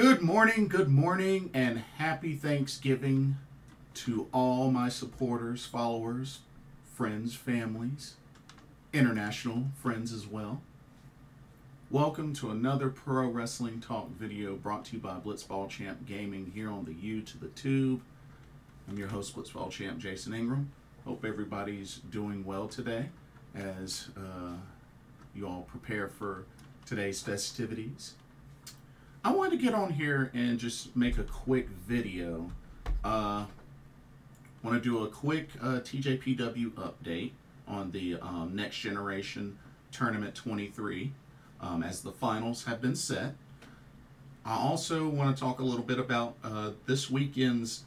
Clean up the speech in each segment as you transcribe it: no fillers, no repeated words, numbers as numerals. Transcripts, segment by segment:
Good morning, and happy Thanksgiving to all my supporters, followers, friends, families, international friends as well. Welcome to another Pro Wrestling Talk video brought to you by Blitzball Champ Gaming here on the U to the Tube. I'm your host, Blitzball Champ Jason Ingram. Hope everybody's doing well today as you all prepare for today's festivities. I wanted to get on here and just make a quick video. Want to do a quick TJPW update on the Next Generation Tournament 23 as the finals have been set. I also want to talk a little bit about this weekend's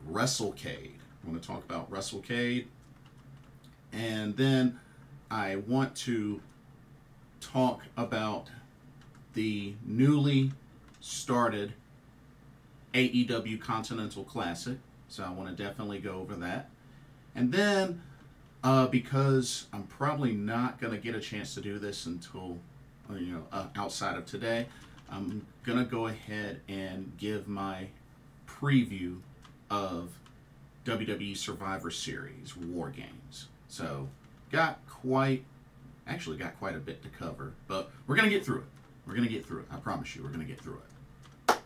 Wrestlecade. I want to talk about Wrestlecade, and then I want to talk about the newly started AEW Continental Classic. So I want to definitely go over that. And then, because I'm probably not going to get a chance to do this until, outside of today, I'm going to go ahead and give my preview of WWE Survivor Series WarGames. So, got quite a bit to cover, but we're going to get through it. We're going to get through it. I promise you, we're going to get through it.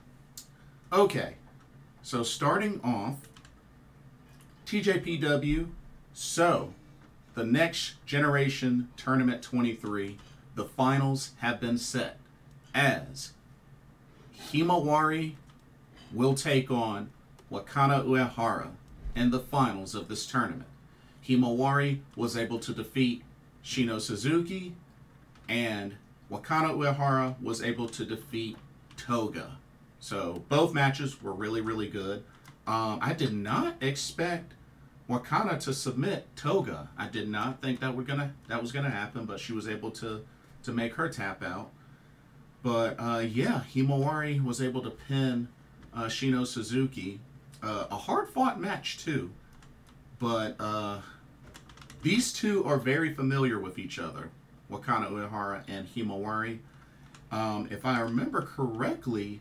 Okay, so starting off, TJPW, so the Next Generation Tournament 23, the finals have been set as Himawari will take on Wakana Uehara in the finals of this tournament. Himawari was able to defeat Shino Suzuki, and Wakana Uehara was able to defeat Toga. So both matches were really, really good. I did not expect Wakana to submit Toga. I did not think that was gonna happen, but she was able to make her tap out. But yeah, Himawari was able to pin Shino Suzuki. A hard-fought match too, but these two are very familiar with each other, Wakana Uehara and Himawari. If I remember correctly,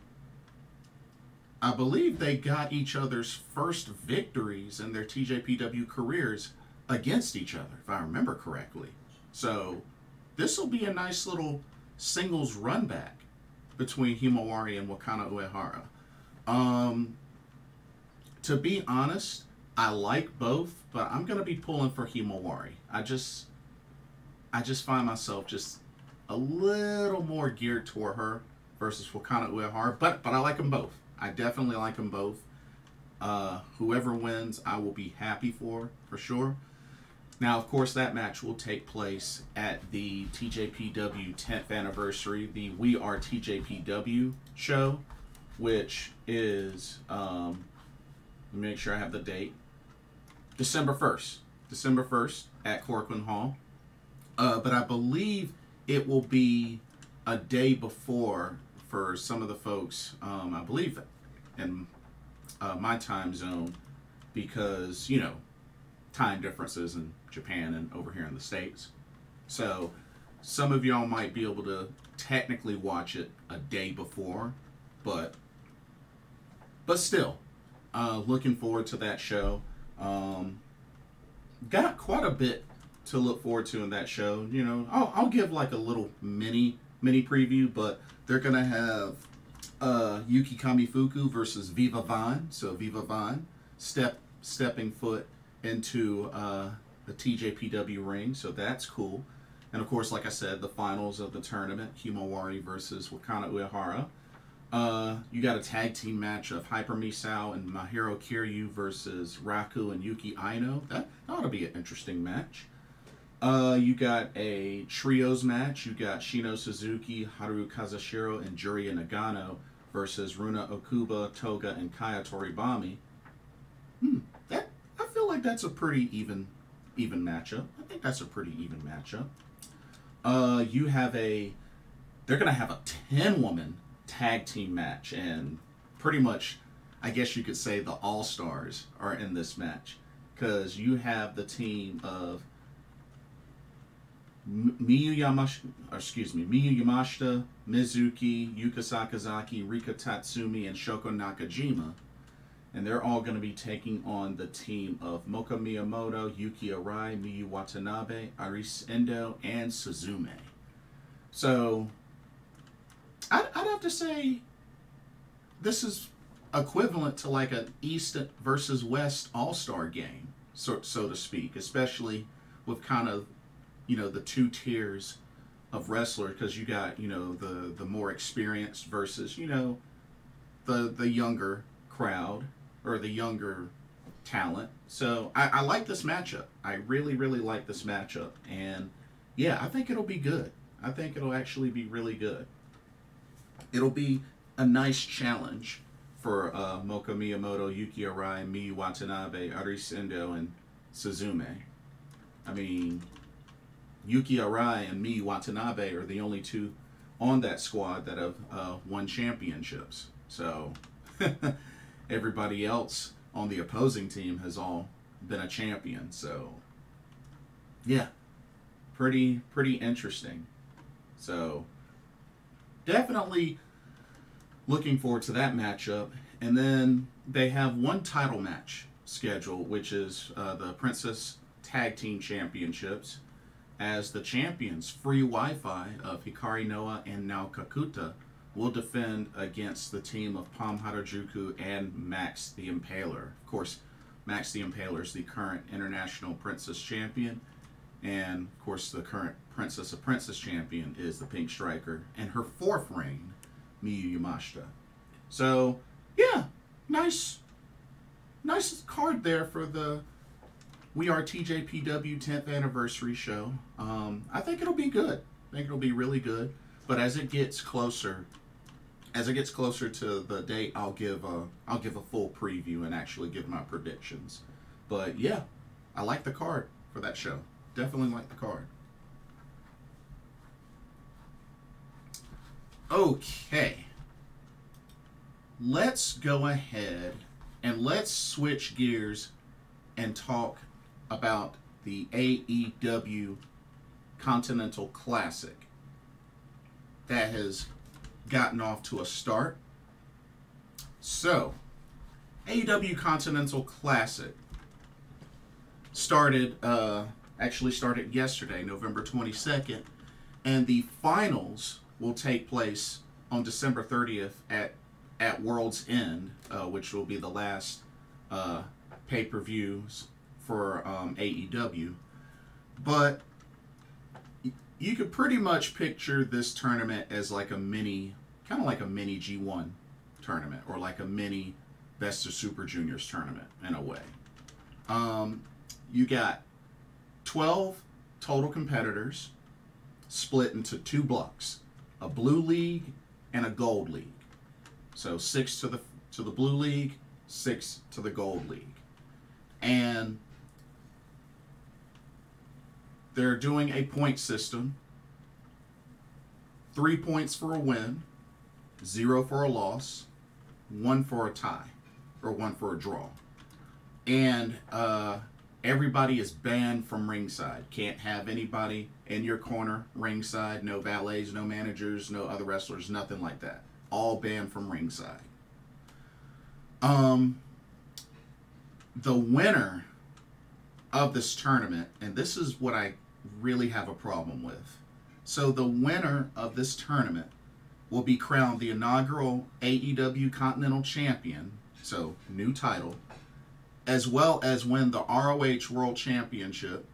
I believe they got each other's first victories in their TJPW careers against each other, if I remember correctly. So this will be a nice little singles run back between Himawari and Wakana Uehara. To be honest, I like both, but I'm going to be pulling for Himawari. I just find myself just a little more geared toward her versus Wakana Uehara, but I like them both. I definitely like them both. Whoever wins, I will be happy for sure. Now, of course, that match will take place at the TJPW 10th anniversary, the We Are TJPW show, which is, let me make sure I have the date, December 1st at Corcoran Hall. But I believe it will be a day before for some of the folks, I believe in my time zone, because, time differences in Japan and over here in the States. So some of y'all might be able to technically watch it a day before, but still, looking forward to that show. Got quite a bit to look forward to in that show. I'll give like a little mini preview, but they're gonna have Yuki Kamifuku versus Viva Vine. So Viva Vine stepping foot into the TJPW ring, so that's cool. And of course, like I said, the finals of the tournament, Himawari versus Wakana Uehara. You got a tag team match of Hyper Misao and Mahiro Kiryu versus Raku and Yuki Aino. That ought to be an interesting match. You got a trios match. You got Shino Suzuki, Haru Kazushiro, and Juria Nagano versus Runa Okuba, Toga, and Kaya Toribami. I feel like that's a pretty even matchup. I think that's a pretty even matchup. They're gonna have a 10-woman tag team match, and pretty much, I guess you could say the All-Stars are in this match, because you have the team of Miyu Yamashita, Mizuki, Yuka Sakazaki, Rika Tatsumi, and Shoko Nakajima. And they're all going to be taking on the team of Moka Miyamoto, Yuki Arai, Miyu Watanabe, Aris Endo, and Suzume. So, I'd have to say this is equivalent to like an East versus West All-Star game, so to speak, especially with kind of, the two tiers of wrestlers, because you got, the more experienced versus, the younger crowd, or the younger talent. So I like this matchup. I really, really like this matchup. And yeah, I think it'll be good. I think it'll actually be really good. It'll be a nice challenge for Moka Miyamoto, Yuki Arai, Miyu Watanabe, Aris Endo, and Suzume. I mean, Yuki Arai and Miyu Watanabe are the only two on that squad that have won championships. So everybody else on the opposing team has all been a champion. So yeah, pretty interesting. So definitely looking forward to that matchup. And then they have one title match scheduled, which is the Princess Tag Team Championships, as the champions, Free Wi-Fi of Hikari Noa and Naoka Kuta, will defend against the team of Pam Harajuku and Max the Impaler. Of course, Max the Impaler is the current International Princess Champion, and of course the current Princess of Princess Champion is the Pink Striker, and her fourth reign, Miyu Yamashita. So, yeah, nice card there for the We Are TJPW 10th anniversary show. I think it'll be good. I think it'll be really good. But as it gets closer to the date, I'll give a full preview and actually give my predictions. But yeah, I like the card for that show. Definitely like the card. Okay. Let's go ahead and let's switch gears and talk about the AEW Continental Classic that has gotten off to a start. So, AEW Continental Classic actually started yesterday, November 22nd, and the finals will take place on December 30th at World's End, which will be the last pay-per-views for AEW. But you could pretty much picture this tournament as like kind of like a mini G1 tournament, or like a mini Best of Super Juniors tournament in a way. You got 12 total competitors split into two blocks, a blue league and a gold league. So 6 to the blue league, 6 to the gold league. And they're doing a point system. 3 points for a win, 0 for a loss, 1 for a tie, or 1 for a draw. And everybody is banned from ringside. Can't have anybody in your corner ringside. No valets, no managers, no other wrestlers, nothing like that. All banned from ringside. The winner of this tournament, and this is what I really have a problem with. So the winner of this tournament will be crowned the inaugural AEW Continental Champion, so new title, as well as win the ROH World Championship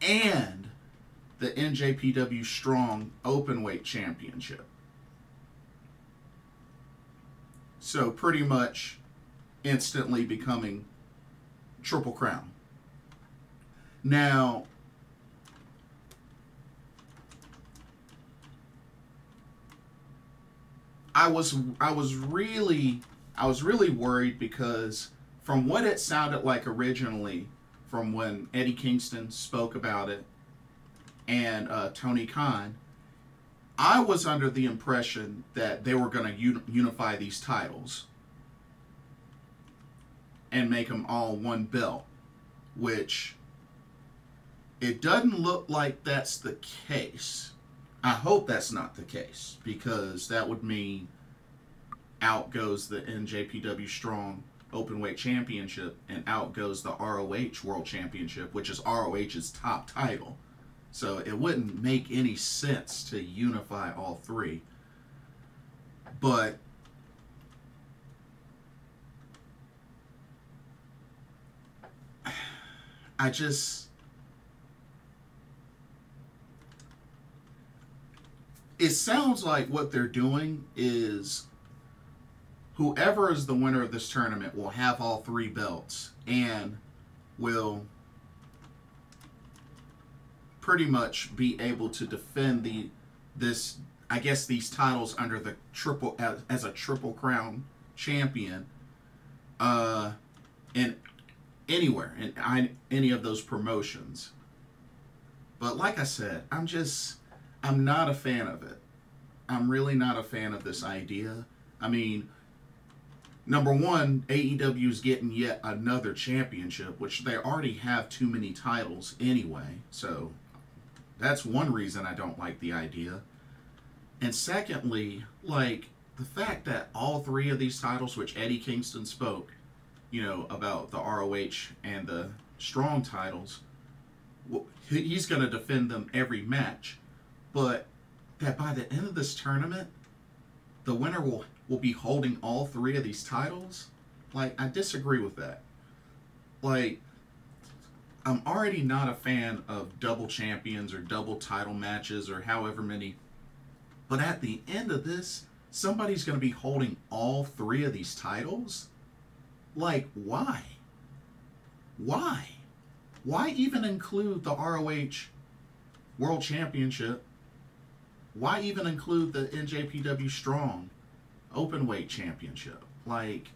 and the NJPW Strong Openweight Championship. So pretty much instantly becoming Triple Crown. Now, I was really worried, because from what it sounded like originally, from when Eddie Kingston spoke about it and Tony Khan, I was under the impression that they were going to unify these titles and make them all one belt, which It doesn't look like that's the case. I hope that's not the case, because that would mean out goes the NJPW Strong Openweight Championship and out goes the ROH World Championship, which is ROH's top title. So it wouldn't make any sense to unify all three. But I just... It sounds like what they're doing is whoever is the winner of this tournament will have all three belts and will pretty much be able to defend these titles under the triple, as a Triple Crown champion in anywhere in any of those promotions. But like I said, I'm not a fan of it. I'm really not a fan of this idea. I mean, number one, AEW is getting yet another championship, which they already have too many titles anyway. So that's one reason I don't like the idea. And secondly, like, the fact that all three of these titles, which Eddie Kingston spoke, about the ROH and the Strong titles, he's going to defend them every match. But that by the end of this tournament, the winner will be holding all three of these titles? Like, I disagree with that. Like, I'm already not a fan of double champions or double title matches or however many. But at the end of this, somebody's going to be holding all three of these titles? Like, why? Why? Why even include the ROH World Championship? Why even include the NJPW Strong Openweight Championship? Like,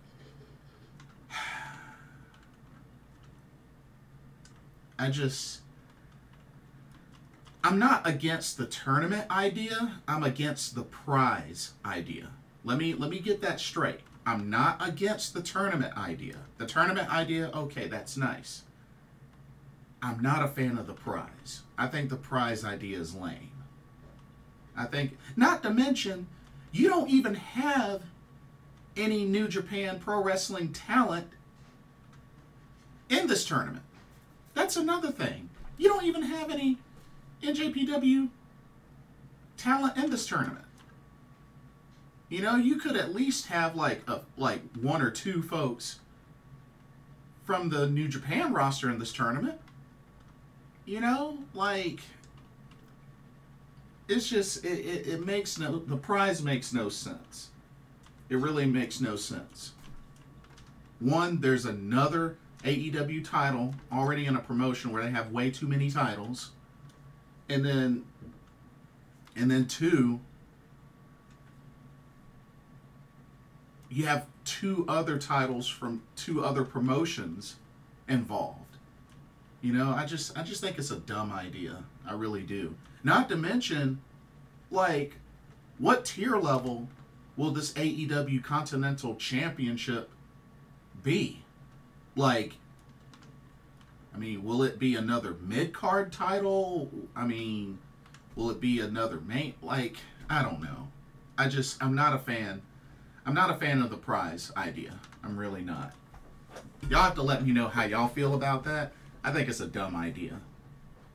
I'm not against the tournament idea. I'm against the prize idea. Let me get that straight. I'm not against the tournament idea. The tournament idea, okay, that's nice. I'm not a fan of the prize. I think the prize idea is lame. I think, not to mention, you don't even have any New Japan Pro Wrestling talent in this tournament. That's another thing. You don't even have any NJPW talent in this tournament. You could at least have like one or two folks from the New Japan roster in this tournament. It's just, it makes the prize makes no sense. It really makes no sense. One, there's another AEW title already in a promotion where they have way too many titles. And then two, you have two other titles from two other promotions involved. I just think it's a dumb idea. I really do. Not to mention, like, what tier level will this AEW Continental Championship be? Like, I mean, will it be another mid-card title? I mean, will it be another main? Like, I don't know. I'm not a fan. I'm not a fan of the prize idea. I'm really not. Y'all have to let me know how y'all feel about that. I think it's a dumb idea.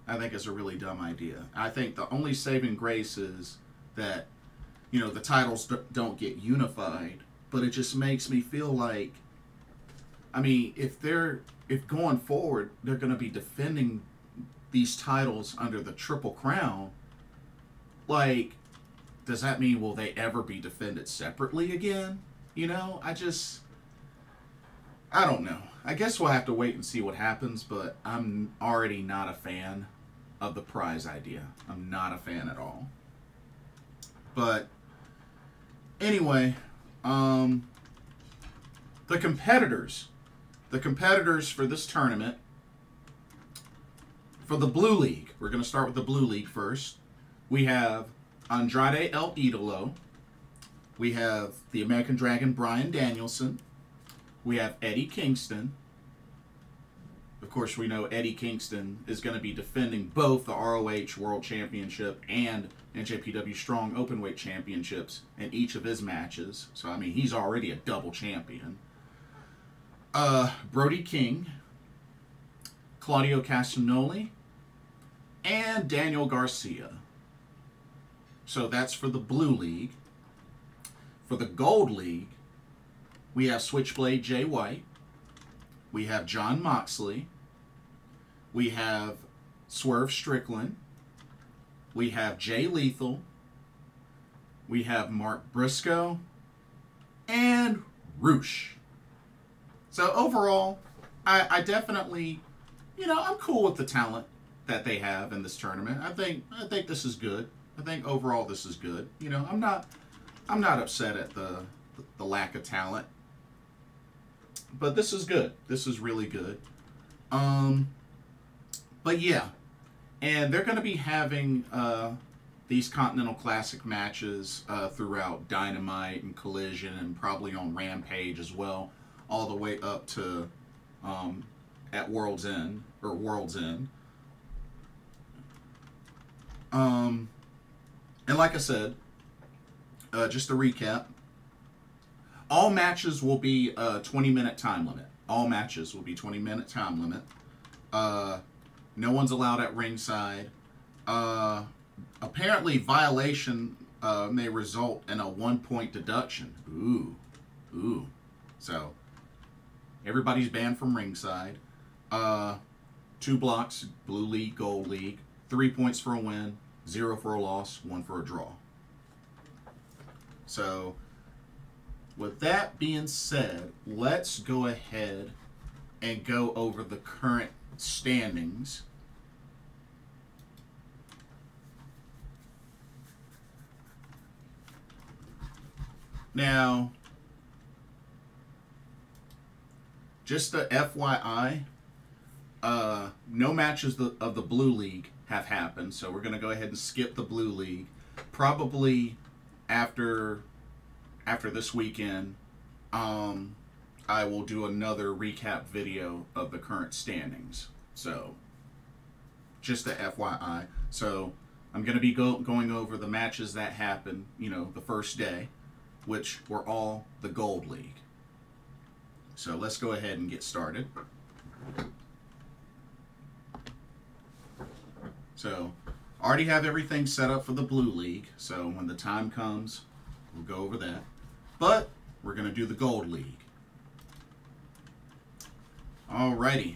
I think it's a really dumb idea. I think the only saving grace is that, the titles don't get unified, but it just makes me feel like, I mean, if going forward, they're going to be defending these titles under the Triple Crown, like, does that mean will they ever be defended separately again? I don't know. I guess we'll have to wait and see what happens, but I'm already not a fan of the prize idea. I'm not a fan at all. But anyway, the competitors for this tournament, for the Blue League, we're going to start with the Blue League first. We have Andrade El Idolo. We have the American Dragon Bryan Danielson. We have Eddie Kingston. of course, we know Eddie Kingston is going to be defending both the ROH World Championship and NJPW Strong Openweight Championships in each of his matches. So, I mean, he's already a double champion. Brody King, Claudio Castagnoli, and Daniel Garcia. So that's for the Blue League. For the Gold League, we have Switchblade Jay White. We have Jon Moxley. We have Swerve Strickland. We have Jay Lethal. We have Mark Briscoe. And Roosh. So overall, I definitely, you know, I'm cool with the talent that they have in this tournament. I think this is good. I think overall this is good. You know, I'm not upset at the lack of talent. But this is good. This is really good. But yeah. And they're going to be having these Continental Classic matches throughout Dynamite and Collision and probably on Rampage as well, all the way up to at World's End, or World's End. And like I said, just to recap, all matches will be a 20-minute time limit. All matches will be 20-minute time limit. No one's allowed at ringside. Apparently, violation may result in a 1-point deduction. Ooh. So, everybody's banned from ringside. 2 blocks, Blue League, Gold League. 3 points for a win, 0 for a loss, 1 for a draw. So, with that being said, let's go ahead and go over the current standings. Now, just a FYI, no matches of the Blue League have happened, so we're going to go ahead and skip the Blue League. Probably after this weekend, I will do another recap video of the current standings. So, just a FYI. So, I'm going to be going over the matches that happened, you know, the first day, which were all the Gold League. So, let's go ahead and get started. So, I already have everything set up for the Blue League, so when the time comes, we'll go over that. But, we're going to do the Gold League. Alrighty.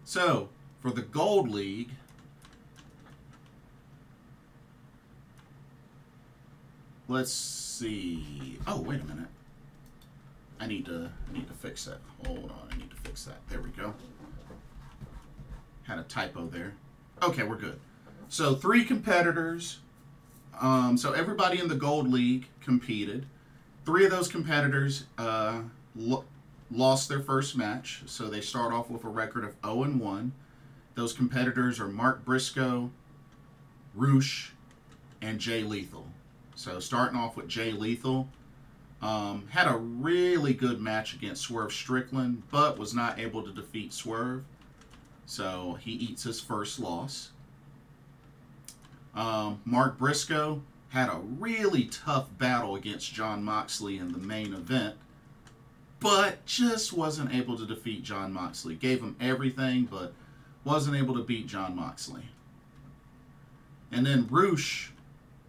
So, for the Gold League, let's see. Oh, wait a minute. I need to fix that. Hold on, I need to fix that. There we go. Had a typo there. Okay, we're good. So 3 competitors. So everybody in the Gold League competed. 3 of those competitors lost their first match. So they start off with a record of 0-1. Those competitors are Mark Briscoe, Roosh, and Jay Lethal. So starting off with Jay Lethal. Had a really good match against Swerve Strickland, but was not able to defeat Swerve. So he eats his first loss. Mark Briscoe had a really tough battle against Jon Moxley in the main event, but just wasn't able to defeat Jon Moxley. Gave him everything, but wasn't able to beat Jon Moxley. And then Roosh,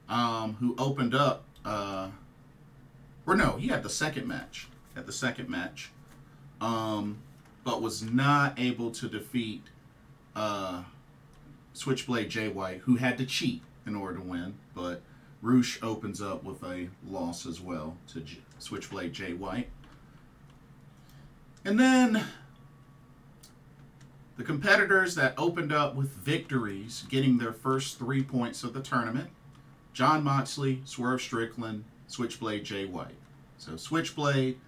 who opened up, he had the second match. But was not able to defeat Switchblade Jay White, who had to cheat in order to win. But Roosh opens up with a loss as well to Switchblade Jay White. And then the competitors that opened up with victories, getting their first 3 points of the tournament: Jon Moxley, Swerve Strickland, Switchblade Jay White. So Switchblade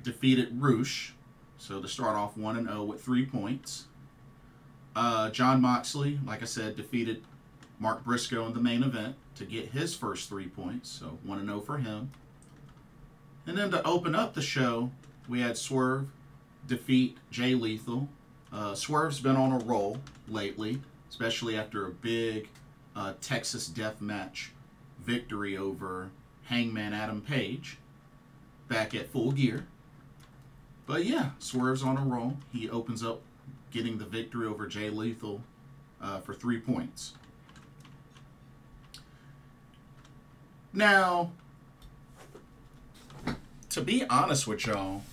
defeated Roosh, so to start off 1-0 with 3 points. Jon Moxley, like I said, defeated Mark Briscoe in the main event to get his first 3 points, so 1-0 for him. And then to open up the show, we had Swerve defeat Jay Lethal. Swerve's been on a roll lately, especially after a big Texas Death Match victory over Hangman Adam Page back at Full Gear. But yeah, Swerve's on a roll. He opens up getting the victory over Jay Lethal for 3 points. Now, to be honest with y'all,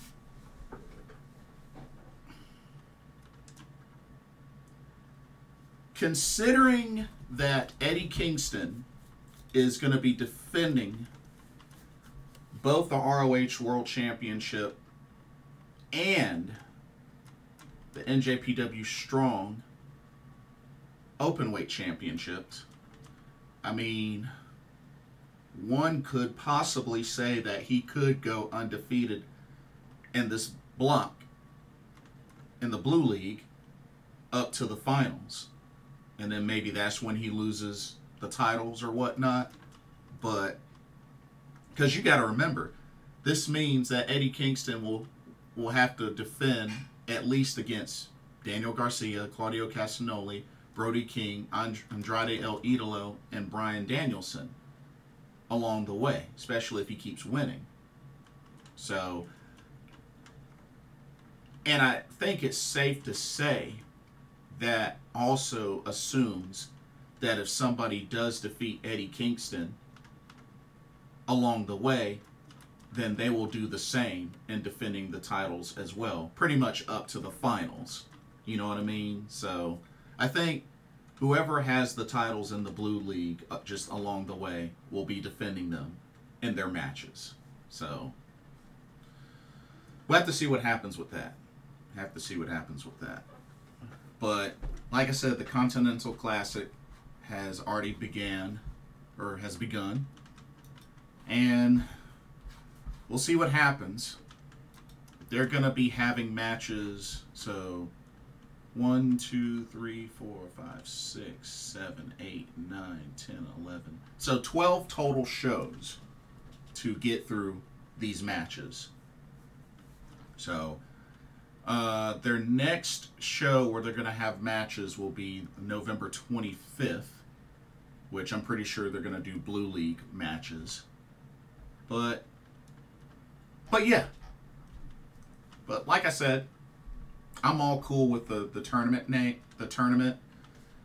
considering that Eddie Kingston is going to be defending both the ROH World Championship and the NJPW Strong Openweight Championships, I mean, one could possibly say that he could go undefeated in this block in the Blue League up to the finals. And then maybe that's when he loses the titles or whatnot. But, because you got to remember, this means that Eddie Kingston will have to defend at least against Daniel Garcia, Claudio Castagnoli, Brody King, Andrade El Idolo, and Bryan Danielson along the way, especially if he keeps winning. So, and I think it's safe to say that also assumes that if somebody does defeat Eddie Kingston along the way, then they will do the same in defending the titles as well, pretty much up to the finals. You know what I mean? So I think whoever has the titles in the Blue League just along the way will be defending them in their matches. So we'll have to see what happens with that. But like I said, the Continental Classic has already begun. And we'll see what happens. They're going to be having matches. So 1, 2, 3, 4, 5, 6, 7, 8, 9, 10, 11. So 12 total shows to get through these matches. So their next show where they're going to have matches will be November 25th, which I'm pretty sure they're going to do Blue League matches. But yeah. But like I said, I'm all cool with the tournament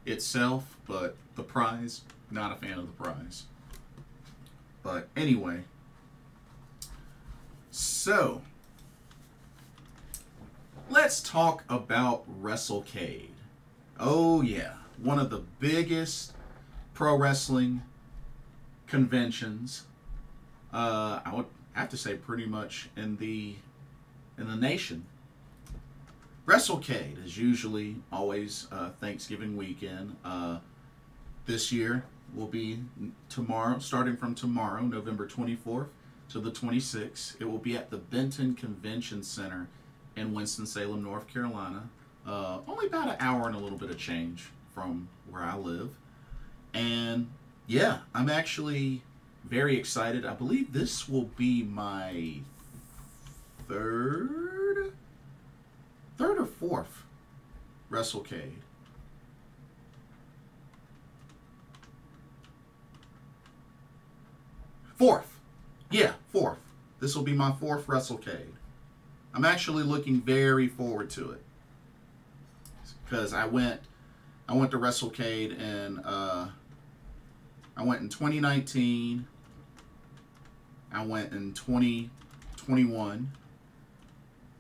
itself, but the prize, not a fan of the prize. But anyway, so let's talk about Wrestlecade. Oh yeah, one of the biggest pro wrestling conventions. I would have to say pretty much in the nation. Wrestlecade is usually always Thanksgiving weekend. This year will be tomorrow, starting from tomorrow, November 24th to the 26th. It will be at the Benton Convention Center in Winston-Salem, North Carolina. Only about an hour and a little bit of change from where I live. And yeah, I'm actually very excited. I believe this will be my third or fourth Wrestlecade. Fourth. Yeah, fourth. This will be my fourth Wrestlecade. I'm actually looking very forward to it. Because I went to Wrestlecade and I went in 2019. I went in 2021.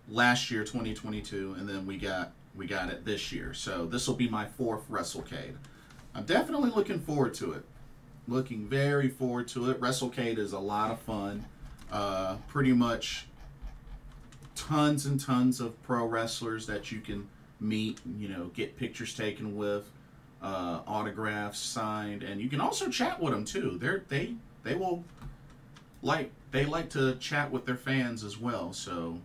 Last year, 2022, and then we got it this year. So this will be my fourth Wrestlecade. I'm definitely looking forward to it. Looking very forward to it. Wrestlecade is a lot of fun. Pretty much tons and tons of pro wrestlers that you can meet, you know, get pictures taken with, autographs signed, and you can also chat with them too. They like to chat with their fans as well, so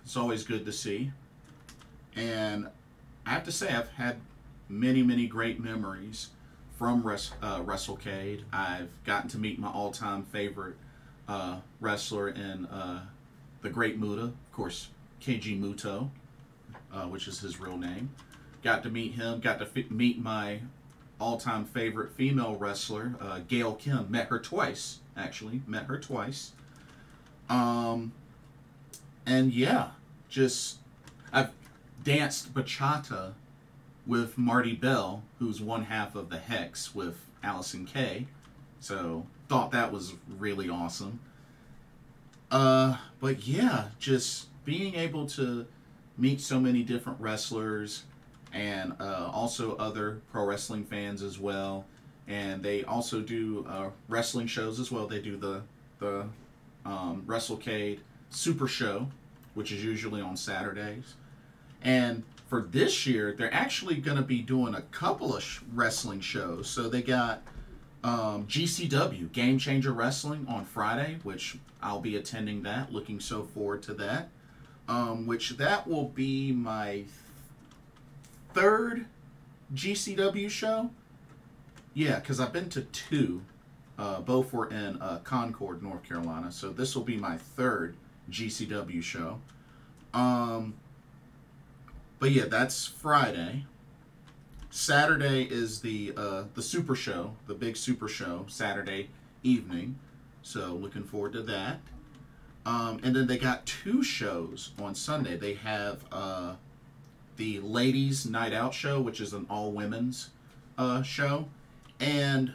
it's always good to see. And I have to say, I've had many great memories from Wrestlecade. I've gotten to meet my all-time favorite wrestler in the Great Muta, of course, Keiji Muto, which is his real name. Got to meet him. Got to meet my all-time favorite female wrestler, Gail Kim. Met her twice, actually. Met her twice. And yeah, just I've danced bachata with Marty Bell, who's one half of the Hex with Allison Kay. So thought that was really awesome. But yeah, just being able to meet so many different wrestlers and also other pro wrestling fans as well. And they also do wrestling shows as well. They do the Wrestlecade Super Show, which is usually on Saturdays. And for this year, they're actually going to be doing a couple of wrestling shows. So they got GCW, Game Changer Wrestling, on Friday, which I'll be attending that. Looking so forward to that. Which that will be my third GCW show. Yeah, because I've been to two. Both were in Concord, North Carolina. So this will be my third GCW show. But yeah, that's Friday. Saturday is the Super Show, the big Super Show, Saturday evening. So looking forward to that. And then they got two shows on Sunday. They have the Ladies Night Out show, which is an all-women's show, and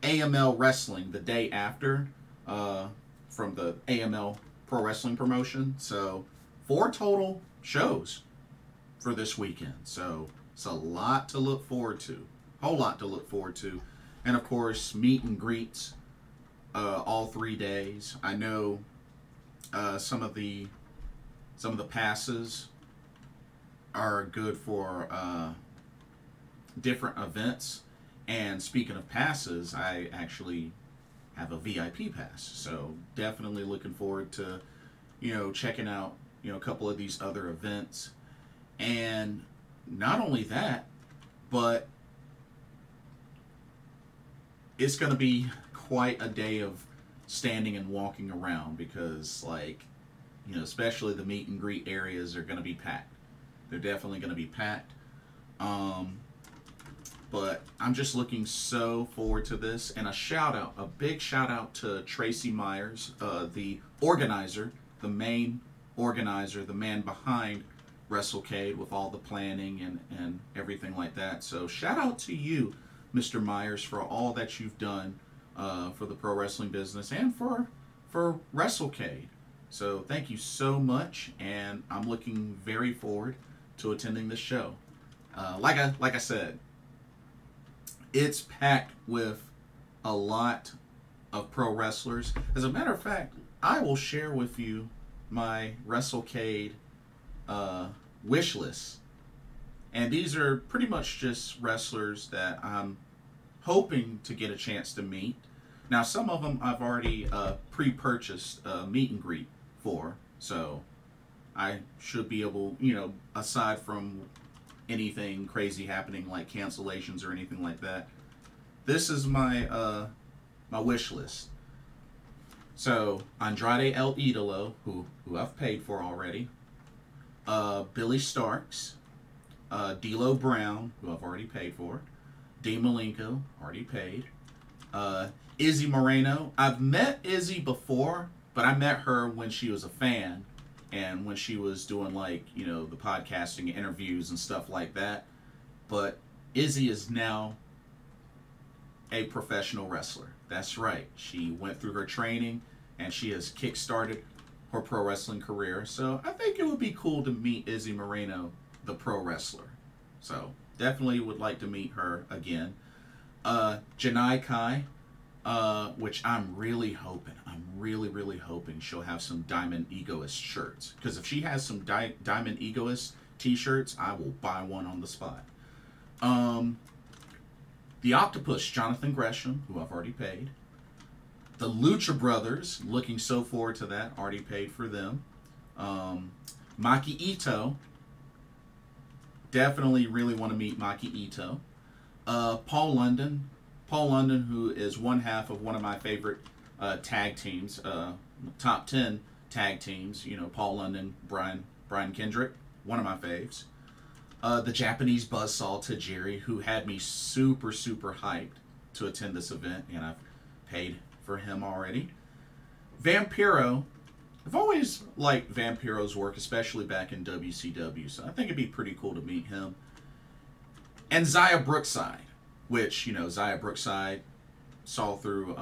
AML Wrestling the day after from the AML Pro Wrestling promotion. So 4 total shows for this weekend. So it's a lot to look forward to. Whole lot to look forward to. And of course, meet and greets all 3 days. I know some of the passes are good for different events. And speaking of passes, I actually have a VIP pass. So definitely looking forward to, checking out, a couple of these other events. And not only that, but it's going to be quite a day of standing and walking around because, especially the meet and greet areas are going to be packed. They're definitely going to be packed. But I'm just looking so forward to this. And a big shout out to Tracy Myers, the organizer, the main organizer, the man behind Wrestlecade with all the planning and everything like that. So shout out to you, Mr. Myers, for all that you've done for the pro wrestling business and for Wrestlecade. So thank you so much, and I'm looking very forward to attending this show. Like I said, it's packed with a lot of pro wrestlers. As a matter of fact, I will share with you my Wrestlecade wish list. And these are pretty much just wrestlers that I'm hoping to get a chance to meet. Now, some of them I've already pre-purchased meet and greet for, so I should be able, aside from anything crazy happening like cancellations or anything like that, this is my my wish list. So Andrade El Idolo, who I've paid for already, Billy Starks, D'Lo Brown, who I've already paid for, Dean Malenko, already paid, Izzy Moreno. I've met Izzy before, but I met her when she was a fan and when she was doing the podcasting interviews and stuff like that. But Izzy is now a professional wrestler. That's right. She went through her training and she has kick-started her pro wrestling career. So I think it would be cool to meet Izzy Moreno, the pro wrestler. So definitely would like to meet her again. Janai Kai, which I'm really hoping she'll have some Diamond Egoist shirts. Because if she has some Diamond Egoist t-shirts, I will buy one on the spot. The Octopus, Jonathan Gresham, who I've already paid. The Lucha Brothers, looking so forward to that, already paid for them. Maki Ito, definitely really want to meet Maki Ito. Paul London, who is one half of one of my favorite tag teams, top 10 tag teams. Paul London, Brian Brian Kendrick, one of my faves. The Japanese buzzsaw Tajiri, who had me super, super hyped to attend this event, and I've paid for him already. Vampiro. I've always liked Vampiro's work, especially back in WCW, so I think it'd be pretty cool to meet him. And Xia Brookside, which, you know, Xia Brookside saw through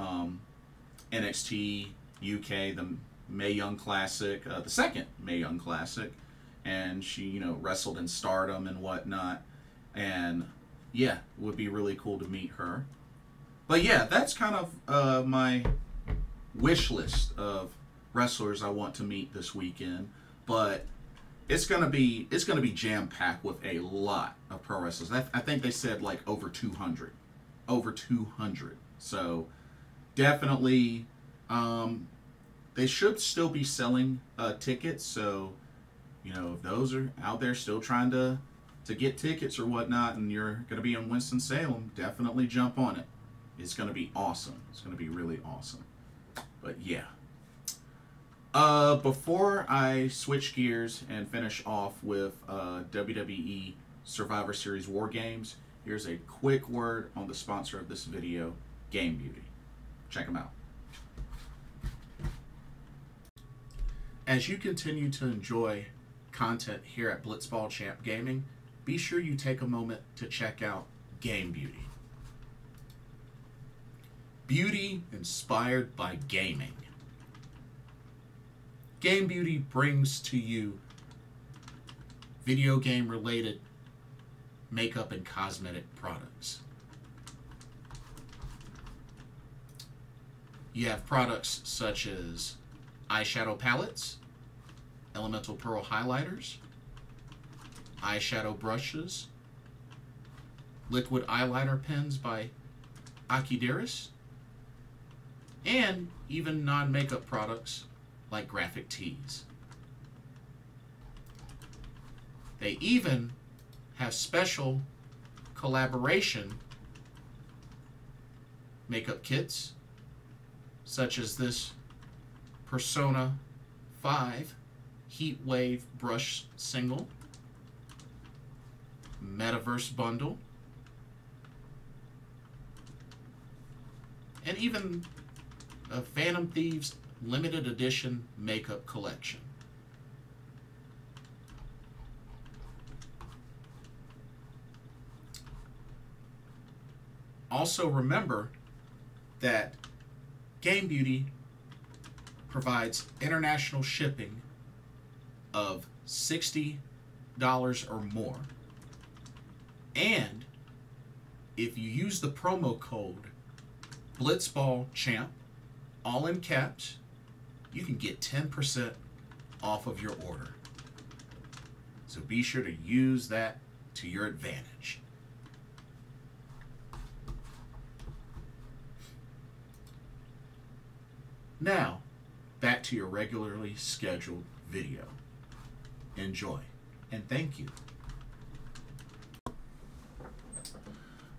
NXT UK, the Mae Young Classic, the second Mae Young Classic, and she, you know, wrestled in Stardom and whatnot, and yeah, it would be really cool to meet her. But yeah, that's kind of my wish list of wrestlers I want to meet this weekend. But it's gonna be jam packed with a lot of pro wrestlers. I think they said like over 200, over 200. So definitely, they should still be selling tickets. So, you know, if those are out there still trying to get tickets or whatnot, and you're gonna be in Winston-Salem, definitely jump on it. It's gonna be awesome. It's gonna be really awesome. But yeah. Before I switch gears and finish off with WWE Survivor Series WarGames, here's a quick word on the sponsor of this video, Game Beauty. Check them out. As you continue to enjoy content here at Blitzball Champ Gaming, be sure you take a moment to check out Game Beauty. Beauty inspired by gaming. Game Beauty brings to you video game related makeup and cosmetic products. You have products such as eyeshadow palettes, elemental pearl highlighters, eyeshadow brushes, liquid eyeliner pens by Akidiris, and even non-makeup products like graphic tees. They even have special collaboration makeup kits, such as this Persona 5 Heat Wave Brush Single, Metaverse Bundle, and even a Phantom Thieves limited edition makeup collection. Also remember that Game Beauty provides international shipping of $60 or more. And if you use the promo code BlitzballChamp, all in caps, you can get 10% off of your order. So be sure to use that to your advantage. Now, back to your regularly scheduled video. Enjoy, and thank you.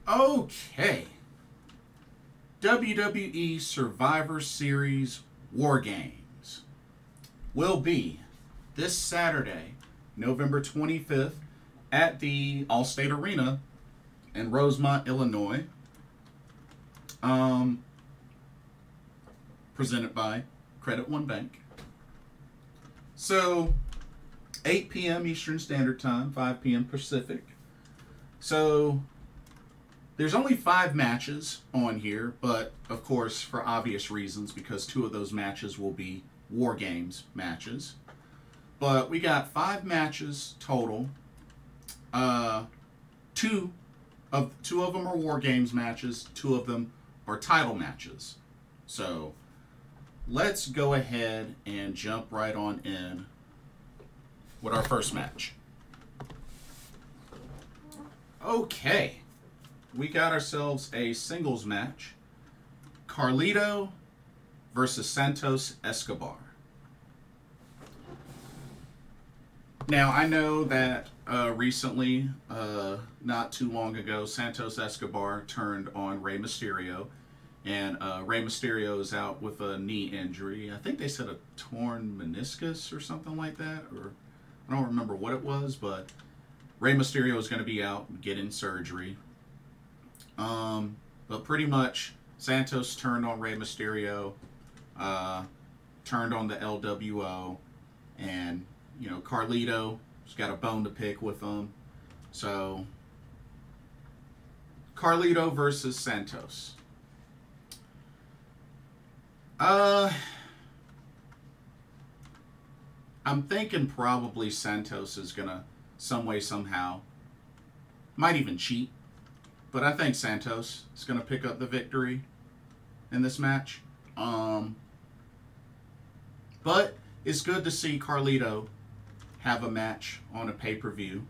Okay. WWE Survivor Series WarGames will be this Saturday, November 25th, at the Allstate Arena in Rosemont, Illinois. Presented by Credit One Bank. So, 8 p.m. Eastern Standard Time, 5 p.m. Pacific. So, there's only 5 matches on here, but of course, for obvious reasons, because 2 of those matches will be WarGames matches. But we got 5 matches total. 2 of them are WarGames matches. 2 of them are title matches. So, let's go ahead and jump right on in with our first match. Okay. We got ourselves a singles match. Carlito versus Santos Escobar. Now, I know that recently, not too long ago, Santos Escobar turned on Rey Mysterio. And Rey Mysterio is out with a knee injury. I think they said a torn meniscus or something like that. Or I don't remember what it was, but Rey Mysterio is going to be out getting surgery. But pretty much Santos turned on Rey Mysterio, turned on the LWO, and, you know, Carlito's got a bone to pick with them. So, Carlito versus Santos. I'm thinking probably Santos is going to, some way, somehow, might even cheat, but I think Santos is going to pick up the victory in this match. But it's good to see Carlito have a match on a pay-per-view.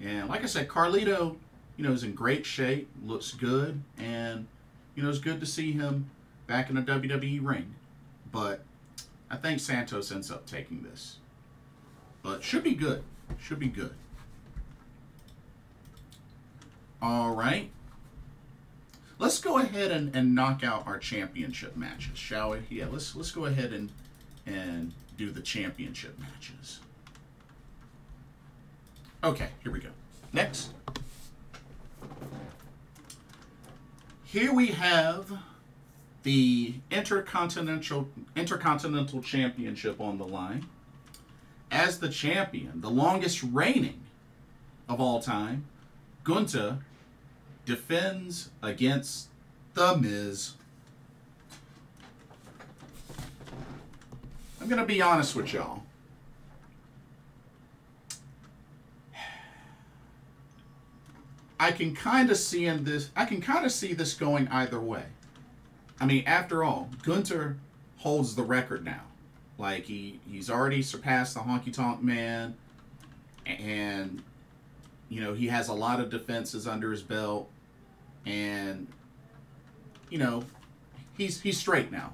And like I said, Carlito, you know, is in great shape, looks good, and, you know, it's good to see him back in a WWE ring. But I think Santos ends up taking this. But should be good. Should be good. All right. Let's go ahead and knock out our championship matches, shall we? Yeah, let's go ahead and do the championship matches. Okay, here we go. Next. Here we have the Intercontinental Championship on the line. As the champion, the longest reigning of all time, Gunther defends against The Miz. I'm going to be honest with y'all. I can kind of see this going either way. I mean, after all, Gunther holds the record now. Like, he's already surpassed the Honky Tonk Man, and, you know, he has a lot of defenses under his belt, and, you know, he's straight now.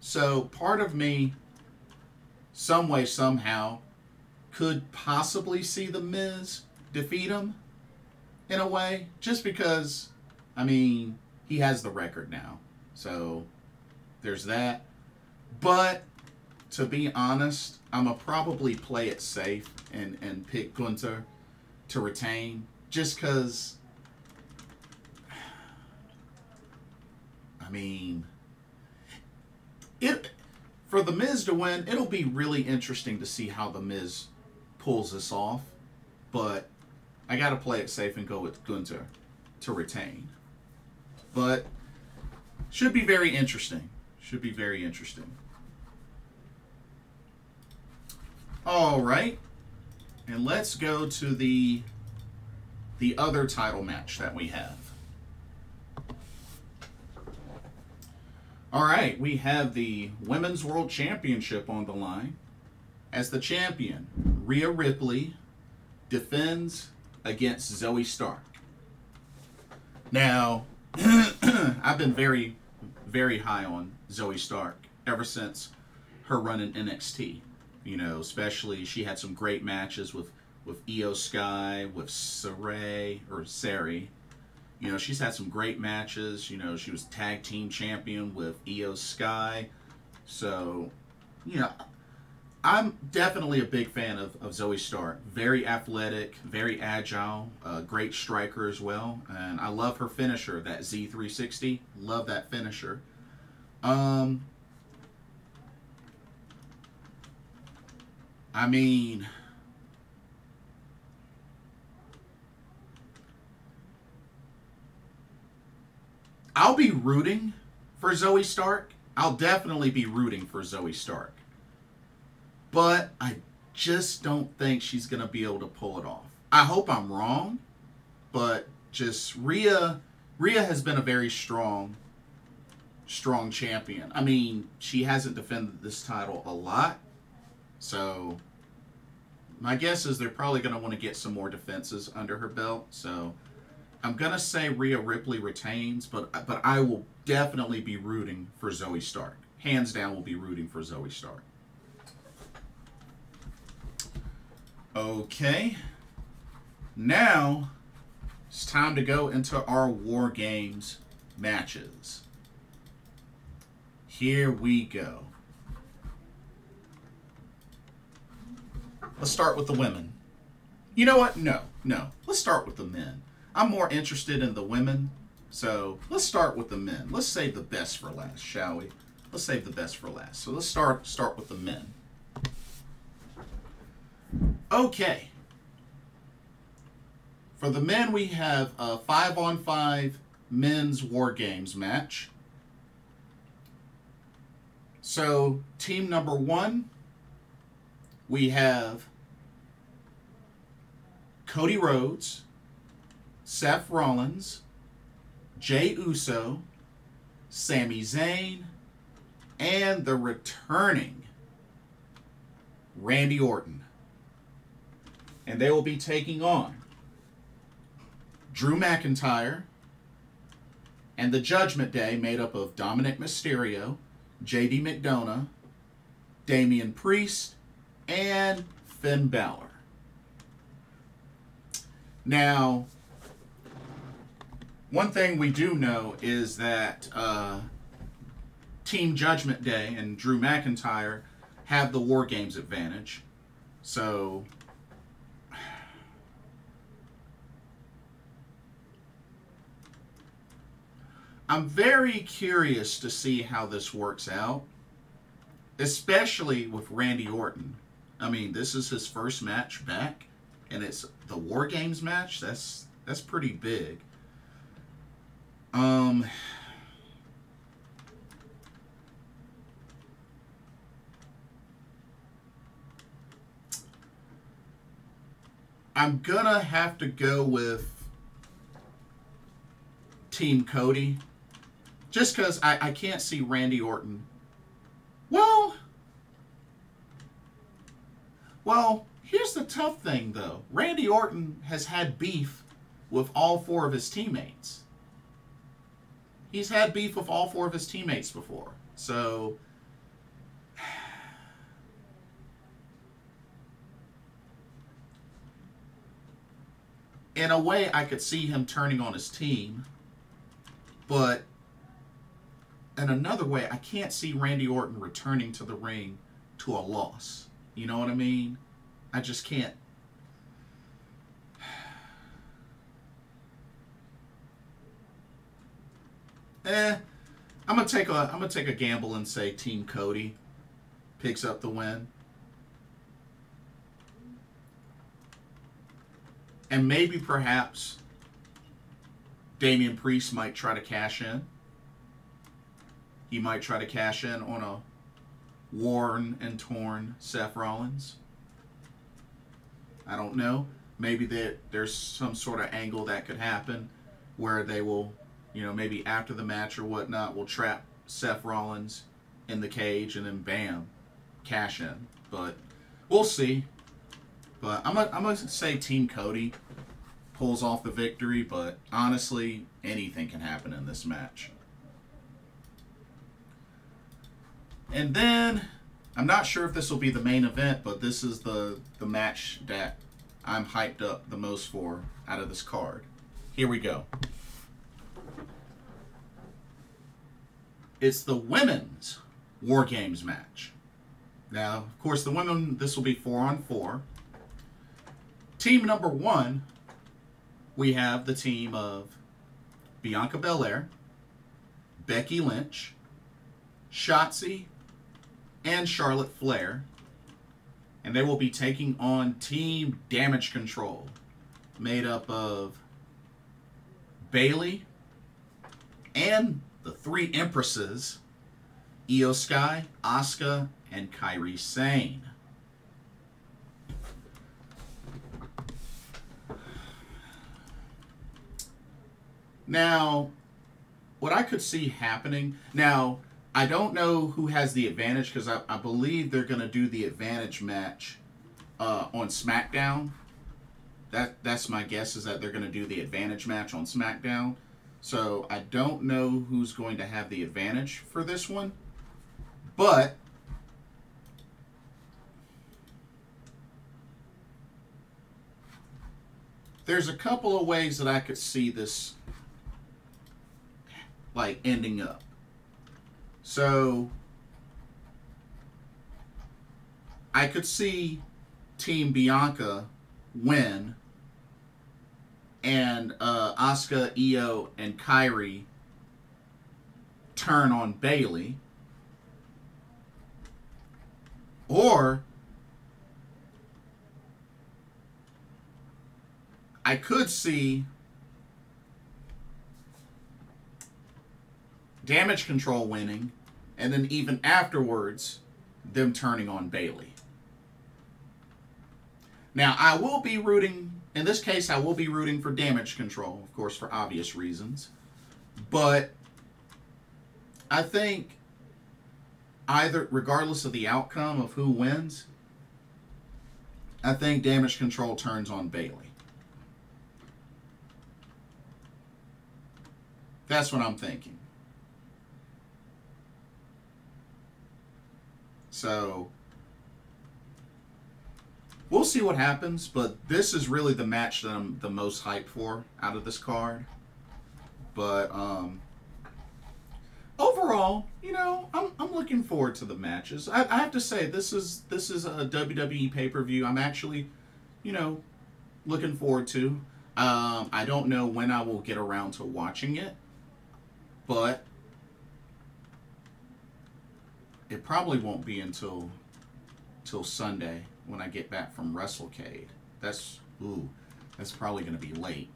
So part of me, some way, somehow, could possibly see The Miz defeat him, in a way, just because, I mean, he has the record now. So there's that. But to be honest, I'm going to probably play it safe and pick Gunther to retain, just because, I mean, for The Miz to win, it'll be really interesting to see how The Miz pulls this off, but I got to play it safe and go with Gunther to retain. But should be very interesting. Should be very interesting. All right. And let's go to the other title match that we have. All right, we have the Women's World Championship on the line. As the champion, Rhea Ripley defends against Zoey Stark. Now, I've been very, very high on Zoey Stark ever since her run in NXT. You know, especially she had some great matches with Io Sky, with Sari. You know, she's had some great matches. You know, she was tag team champion with Io Sky. So, you know, I'm definitely a big fan of Zoey Stark. Very athletic, very agile, great striker as well. And I love her finisher, that Z360. Love that finisher. I mean, I'll be rooting for Zoey Stark. I'll definitely be rooting for Zoey Stark. But I just don't think she's going to be able to pull it off. I hope I'm wrong, but just Rhea has been a very strong champion. I mean, she hasn't defended this title a lot, so my guess is they're probably going to want to get some more defenses under her belt. So I'm going to say Rhea Ripley retains, but I will definitely be rooting for Zoey Stark. Hands down, will be rooting for Zoey Stark. Okay, now it's time to go into our War Games matches. Here we go. Let's start with the women. You know what? No. Let's start with the men. I'm more interested in the women, so let's start with the men. Let's save the best for last, shall we? Let's save the best for last. So let's start with the men. Okay. For the men, we have a 5-on-5 men's War Games match. So, team number 1, we have Cody Rhodes, Seth Rollins, Jey Uso, Sami Zayn, and the returning Randy Orton. And they will be taking on Drew McIntyre and the Judgment Day, made up of Dominic Mysterio, JD McDonough, Damian Priest, and Finn Balor. Now, one thing we do know is that Team Judgment Day and Drew McIntyre have the War Games advantage. So I'm very curious to see how this works out, especially with Randy Orton. I mean, this is his first match back, and it's the War Games match. That's pretty big. I'm gonna have to go with Team Cody. Just because I can't see Randy Orton. Well, here's the tough thing, though. Randy Orton has had beef with all 4 of his teammates. He's had beef with all 4 of his teammates before. So, in a way, I could see him turning on his team. But in another way, I can't see Randy Orton returning to the ring to a loss. You know what I mean? I just can't. I'm gonna take a gamble and say Team Cody picks up the win. And maybe perhaps Damian Priest might try to cash in. He might try to cash in on a worn and torn Seth Rollins. I don't know. Maybe there's some sort of angle that could happen where they will, maybe after the match or whatnot, will trap Seth Rollins in the cage and then bam, cash in. But we'll see. But I'm gonna say Team Cody pulls off the victory, but honestly, anything can happen in this match. And then, I'm not sure if this will be the main event, but this is the match that I'm hyped up the most for out of this card. Here we go. It's the women's War Games match. Now, of course, the women, this will be 4-on-4. Team number 1, we have the team of Bianca Belair, Becky Lynch, Shotzi, and Charlotte Flair. And they will be taking on Team Damage Control, made up of Bayley and the 3 Empresses, Io Sky, Asuka, and Kairi Sane. Now, what I could see happening, now, I don't know who has the advantage because I believe they're going to do the advantage match on SmackDown. That's my guess, is that they're going to do the advantage match on SmackDown. So I don't know who's going to have the advantage for this one. But there's a couple of ways that I could see this like ending up. So I could see Team Bianca win, and Asuka, Io, and Kairi turn on Bayley. Or I could see Damage Control winning, and then even afterwards, them turning on Bayley. Now, I will be rooting, in this case, I will be rooting for Damage Control, of course, for obvious reasons. But I think either, regardless of the outcome of who wins, I think Damage Control turns on Bayley. That's what I'm thinking. So, we'll see what happens, but this is really the match that I'm the most hyped for out of this card. But, overall, you know, I'm looking forward to the matches. I have to say, this is a WWE pay-per-view I'm actually, you know, looking forward to. I don't know when I will get around to watching it, but it probably won't be until Sunday when I get back from Wrestlecade. That's probably going to be late.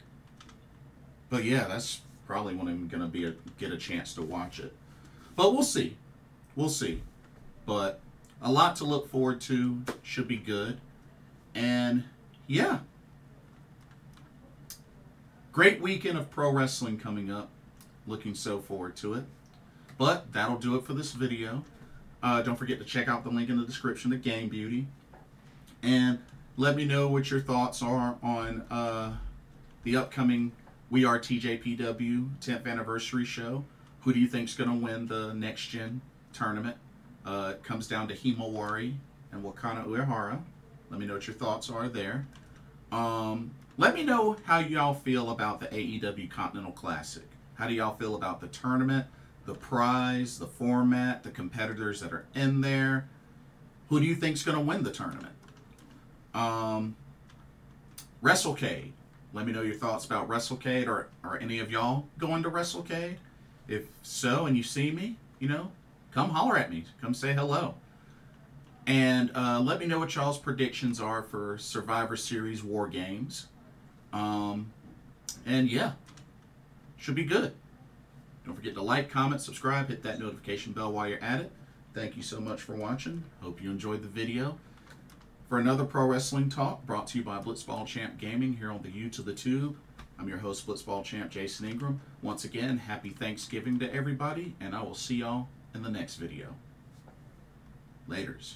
But yeah, that's probably when I'm going to get a chance to watch it. But we'll see. We'll see. But a lot to look forward to. Should be good. And yeah. Great weekend of pro wrestling coming up. Looking so forward to it. But that'll do it for this video. Don't forget to check out the link in the description to Game Beauty. And let me know what your thoughts are on the upcoming We Are TJPW 10th anniversary show. Who do you think is going to win the Next Gen tournament? It comes down to Himawari and Wakana Uehara. Let me know what your thoughts are there. Let me know how y'all feel about the AEW Continental Classic. How do y'all feel about the tournament, the prize, the format, the competitors that are in there? Who do you think is going to win the tournament? Wrestlecade. Let me know your thoughts about Wrestlecade. Or are any of y'all going to Wrestlecade? If so, and you see me, you know, come holler at me. Come say hello. And let me know what y'all's predictions are for Survivor Series WarGames. And yeah, should be good. Don't forget to like, comment, subscribe, hit that notification bell while you're at it. Thank you so much for watching. Hope you enjoyed the video. For another pro wrestling talk brought to you by Blitzball Champ Gaming here on the U to the Tube, I'm your host, Blitzball Champ Jason Ingram. Once again, happy Thanksgiving to everybody, and I will see y'all in the next video. Laters.